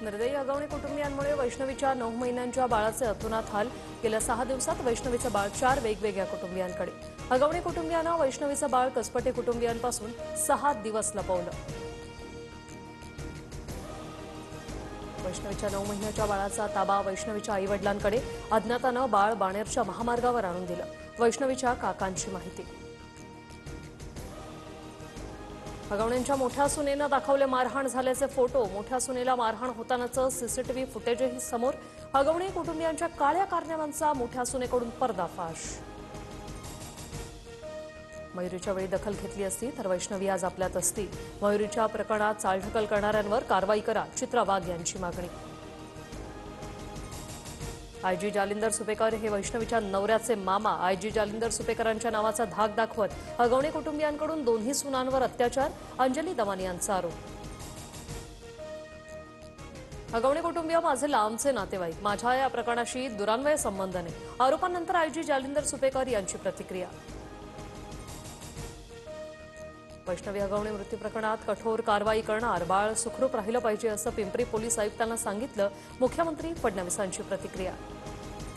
निर्दयी अगवणे कुटुंबियांमुळे वैष्णवीच्या 9 महिन्यांच्या बाळाचे अतोनात हाल। गेल्या 6 दिवसात वैष्णवीचं बाळ 4 वेगवेगळ्या कुटुंबियांकडे। अगवणे कुटुंबियांना वैष्णवीचं बाळ कसपटे कुटुंबियांपासून 6 दिवस लपवलं। वैष्णवीच्या 9 महिन्याच्या बाळाचा ताबा वैष्णवीच्या आईवडिलांकडे। अज्ञातानं बाळ बाणेरच्या महामार्गावर आणून दिलं। वैष्णवीच्या काकांची माहिती। अगवणेंच्या मोठ्या सुनेनं दाखवले मारहाण झाल्याचे फोटो। मोठ्या सुनेला मारहाण होतानाचं सीसीटीव्ही फुटेजही समोर। अगवणे कुटुंबियांच्या काळ्या कारनाम्यांचा मोठ्या सुनेकडून पर्दाफाश। मयुरीच्या वेळी दखल घेतली असती तर वैष्णवी आज आपल्यात असती। मयुरीच्या प्रकरणात चालढकल करणाऱ्यांवर कारवाई करा, चित्रा वाघ यांची मागणी। आयजी जालिंदर सुपेकर हे वैष्णवीच्या नवऱ्याचे मामा। आयजी जालिंदर सुपेकरांच्या नावाचा धाक दाखवत अगवणे कुटुंबियांकडून दोन्ही सुनांवर अत्याचार। अंजली दमानी यांचा आरोप। अगवणे कुटुंबीय माझे लांबचे नातेवाईक, माझ्या या प्रकरणाशी दुरान्वय संबंध नाही। आरोपांनंतर आयजी जालिंदर सुपेकर यांची प्रतिक्रिया। वैष्णवी अगवणे मृत्यू प्रकरणात कठोर कारवाई करणार, बाळ सुखरूप राहिलं पाहिजे असं पिंपरी पोलीस आयुक्तांना सांगितलं। मुख्यमंत्री फडणवीसांची प्रतिक्रिया।